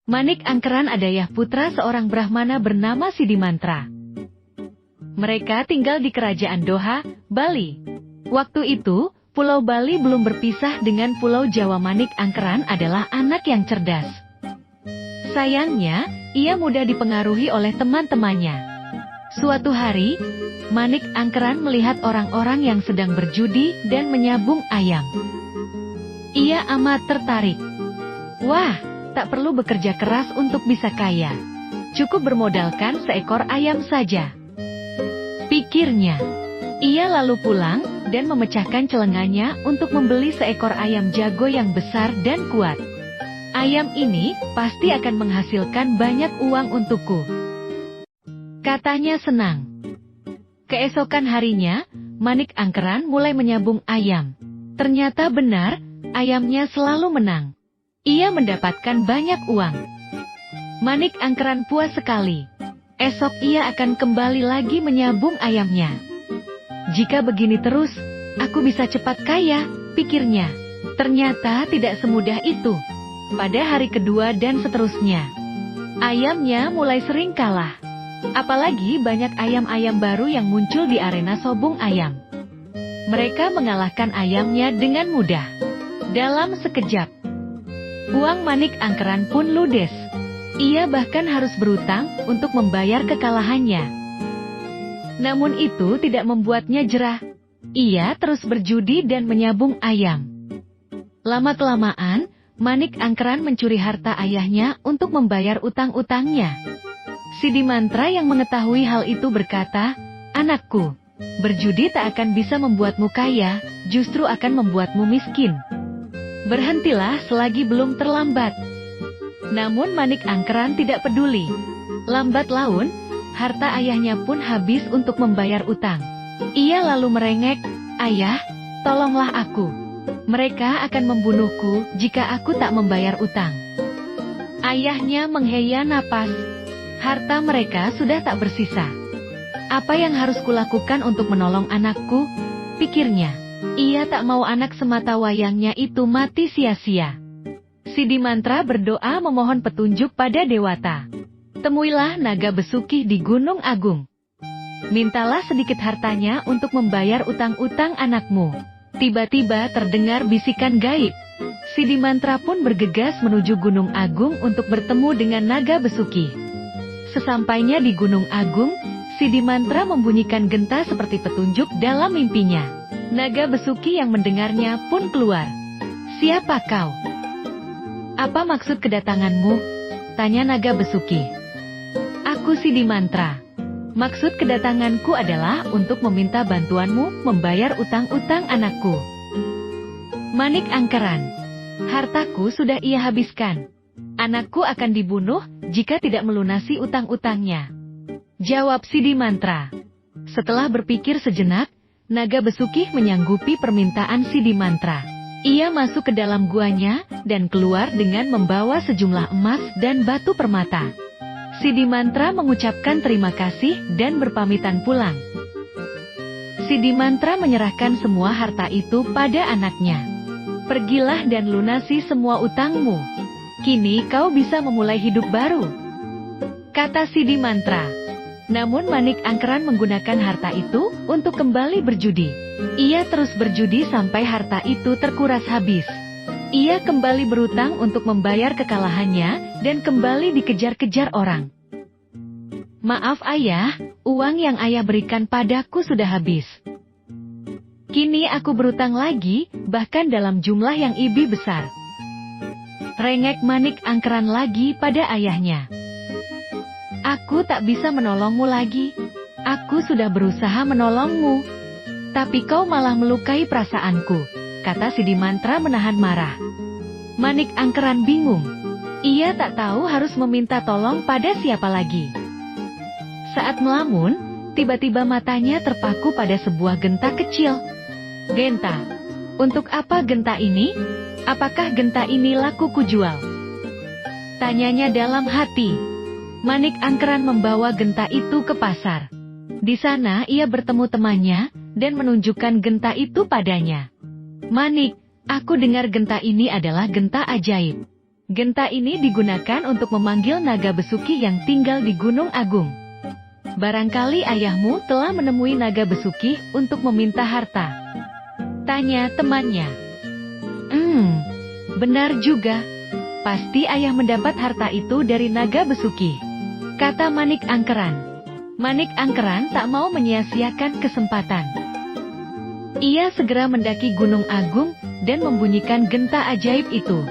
Manik Angkeran adalah putra seorang Brahmana bernama Sidimantra. Mereka tinggal di Kerajaan Doha, Bali. Waktu itu, Pulau Bali belum berpisah dengan Pulau Jawa. Manik Angkeran adalah anak yang cerdas. Sayangnya, ia mudah dipengaruhi oleh teman-temannya. Suatu hari, Manik Angkeran melihat orang-orang yang sedang berjudi dan menyabung ayam. Ia amat tertarik. Wah, tak perlu bekerja keras untuk bisa kaya. Cukup bermodalkan seekor ayam saja, pikirnya. Ia lalu pulang dan memecahkan celengannya untuk membeli seekor ayam jago yang besar dan kuat. Ayam ini pasti akan menghasilkan banyak uang untukku, katanya senang. Keesokan harinya, Manik Angkeran mulai menyabung ayam. Ternyata benar, ayamnya selalu menang. Ia mendapatkan banyak uang. Manik Angkeran puas sekali. Esok ia akan kembali lagi menyabung ayamnya. Jika begini terus, aku bisa cepat kaya, pikirnya. Ternyata tidak semudah itu. Pada hari kedua dan seterusnya, ayamnya mulai sering kalah. Apalagi banyak ayam-ayam baru yang muncul di arena sobung ayam. Mereka mengalahkan ayamnya dengan mudah. Dalam sekejap, uang Manik Angkeran pun ludes. Ia bahkan harus berutang untuk membayar kekalahannya. Namun itu tidak membuatnya jerah. Ia terus berjudi dan menyabung ayam. Lama-kelamaan, Manik Angkeran mencuri harta ayahnya untuk membayar utang-utangnya. Sidimantra yang mengetahui hal itu berkata, "Anakku, berjudi tak akan bisa membuatmu kaya, justru akan membuatmu miskin. Berhentilah selagi belum terlambat." Namun Manik Angkeran tidak peduli. Lambat laun, harta ayahnya pun habis untuk membayar utang. Ia lalu merengek, "Ayah, tolonglah aku. Mereka akan membunuhku jika aku tak membayar utang." Ayahnya menghela napas. Harta mereka sudah tak bersisa. Apa yang harus kulakukan untuk menolong anakku? Pikirnya. Ia tak mau anak semata wayangnya itu mati sia-sia. Sidimantra berdoa memohon petunjuk pada Dewata. "Temuilah naga besuki di Gunung Agung. Mintalah sedikit hartanya untuk membayar utang-utang anakmu." Tiba-tiba terdengar bisikan gaib. Sidimantra pun bergegas menuju Gunung Agung untuk bertemu dengan naga besuki. Sesampainya di Gunung Agung, Sidimantra membunyikan genta seperti petunjuk dalam mimpinya. Naga besuki yang mendengarnya pun keluar. "Siapa kau? Apa maksud kedatanganmu?" tanya naga besuki. "Aku Sidimantra. Maksud kedatanganku adalah untuk meminta bantuanmu membayar utang-utang anakku." Manik Angkeran, "Hartaku sudah ia habiskan. Anakku akan dibunuh jika tidak melunasi utang-utangnya," jawab Sidimantra. Setelah berpikir sejenak, naga besuki menyanggupi permintaan Sidimantra. Ia masuk ke dalam guanya dan keluar dengan membawa sejumlah emas dan batu permata. Sidimantra mengucapkan terima kasih dan berpamitan pulang. Sidimantra menyerahkan semua harta itu pada anaknya. "Pergilah dan lunasi semua utangmu. Kini kau bisa memulai hidup baru," kata Sidimantra. Namun Manik Angkeran menggunakan harta itu untuk kembali berjudi. Ia terus berjudi sampai harta itu terkuras habis. Ia kembali berutang untuk membayar kekalahannya dan kembali dikejar-kejar orang. "Maaf ayah, uang yang ayah berikan padaku sudah habis. Kini aku berutang lagi, bahkan dalam jumlah yang lebih besar," rengek Manik Angkeran lagi pada ayahnya. "Aku tak bisa menolongmu lagi. Aku sudah berusaha menolongmu, tapi kau malah melukai perasaanku," kata Sidimantra menahan marah. Manik Angkeran bingung. Ia tak tahu harus meminta tolong pada siapa lagi. Saat melamun, tiba-tiba matanya terpaku pada sebuah genta kecil. "Genta? Untuk apa genta ini? Apakah genta ini laku kujual?" tanyanya dalam hati. Manik Angkeran membawa genta itu ke pasar. Di sana ia bertemu temannya dan menunjukkan genta itu padanya. "Manik, aku dengar genta ini adalah genta ajaib. Genta ini digunakan untuk memanggil naga besuki yang tinggal di Gunung Agung. Barangkali ayahmu telah menemui naga besuki untuk meminta harta. Tanya temannya. Benar juga. Pasti ayah mendapat harta itu dari naga besuki, kata Manik Angkeran. Manik Angkeran tak mau menyia-nyiakan kesempatan. Ia segera mendaki Gunung Agung dan membunyikan genta ajaib itu.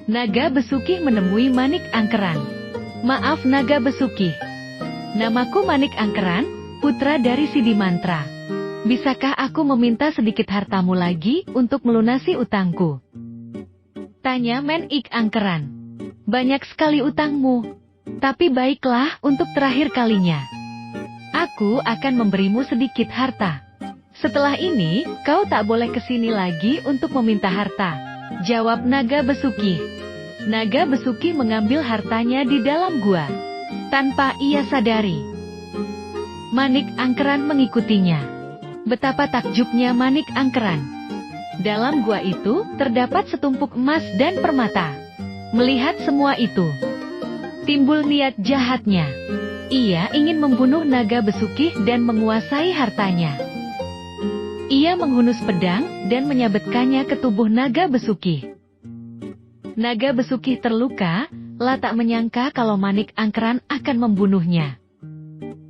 Naga besuki menemui Manik Angkeran. Maaf naga besuki. Namaku Manik Angkeran, putra dari Sidi Mantra. Bisakah aku meminta sedikit hartamu lagi untuk melunasi utangku? Tanya Manik Angkeran. Banyak sekali utangmu. Tapi baiklah untuk terakhir kalinya. Aku akan memberimu sedikit harta. Setelah ini, kau tak boleh kesini lagi untuk meminta harta. Jawab naga besuki. Naga besuki mengambil hartanya di dalam gua. Tanpa ia sadari, Manik Angkeran mengikutinya. Betapa takjubnya Manik Angkeran. Dalam gua itu, terdapat setumpuk emas dan permata. Melihat semua itu, timbul niat jahatnya. Ia ingin membunuh naga besuki dan menguasai hartanya. Ia menghunus pedang dan menyabetkannya ke tubuh naga besuki. Naga besuki terluka, tak menyangka kalau Manik Angkeran akan membunuhnya.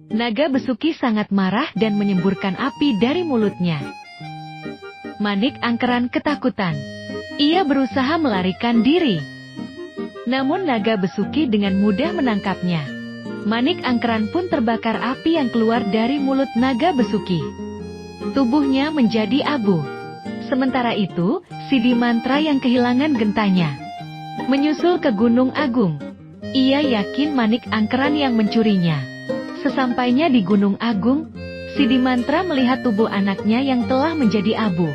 Naga besuki sangat marah dan menyemburkan api dari mulutnya. Manik Angkeran ketakutan. Ia berusaha melarikan diri. Namun naga besuki dengan mudah menangkapnya. Manik Angkeran pun terbakar api yang keluar dari mulut naga besuki. Tubuhnya menjadi abu. Sementara itu, Sidi Mantra yang kehilangan gentanya menyusul ke Gunung Agung. Ia yakin Manik Angkeran yang mencurinya. Sesampainya di Gunung Agung, Sidi Mantra melihat tubuh anaknya yang telah menjadi abu.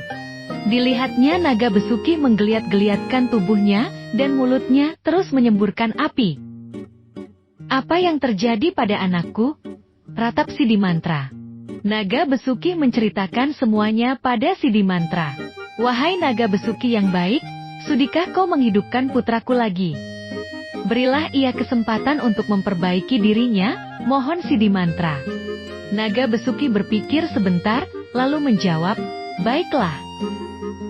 Dilihatnya naga besuki menggeliat-geliatkan tubuhnya, dan mulutnya terus menyemburkan api. Apa yang terjadi pada anakku? Ratap Sidi Mantra. Naga besuki menceritakan semuanya pada Sidi Mantra. Wahai naga besuki yang baik, sudikah kau menghidupkan putraku lagi? Berilah ia kesempatan untuk memperbaiki dirinya, mohon Sidi Mantra. Naga besuki berpikir sebentar, lalu menjawab, baiklah.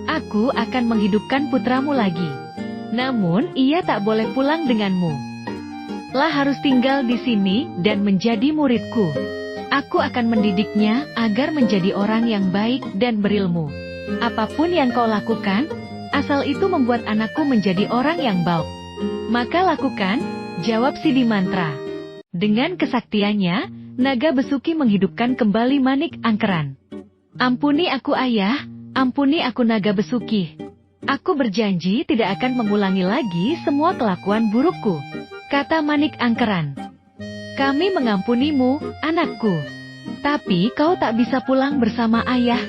Aku akan menghidupkan putramu lagi. Namun, ia tak boleh pulang denganmu. Harus tinggal di sini dan menjadi muridku. Aku akan mendidiknya agar menjadi orang yang baik dan berilmu. Apapun yang kau lakukan, asal itu membuat anakku menjadi orang yang baik, maka lakukan, jawab Sidi Mantra. Dengan kesaktiannya, naga besuki menghidupkan kembali Manik Angkeran. Ampuni aku ayah, ampuni aku naga besuki. Aku berjanji tidak akan mengulangi lagi semua kelakuan burukku, kata Manik Angkeran. Kami mengampunimu, anakku. Tapi kau tak bisa pulang bersama ayah.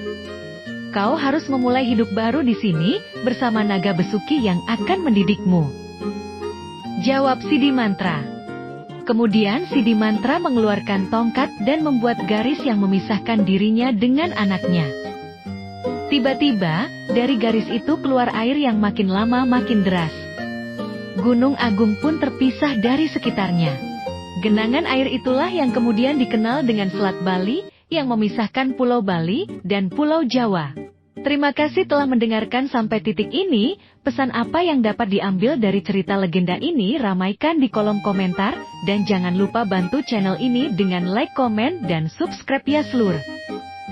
Kau harus memulai hidup baru di sini, bersama naga besuki yang akan mendidikmu, jawab Sidi Mantra. Kemudian Sidi Mantra mengeluarkan tongkat dan membuat garis yang memisahkan dirinya dengan anaknya. Tiba-tiba, dari garis itu keluar air yang makin lama makin deras. Gunung Agung pun terpisah dari sekitarnya. Genangan air itulah yang kemudian dikenal dengan Selat Bali, yang memisahkan Pulau Bali dan Pulau Jawa. Terima kasih telah mendengarkan sampai titik ini. Pesan apa yang dapat diambil dari cerita legenda ini ramaikan di kolom komentar, dan jangan lupa bantu channel ini dengan like, komen, dan subscribe ya seluruh.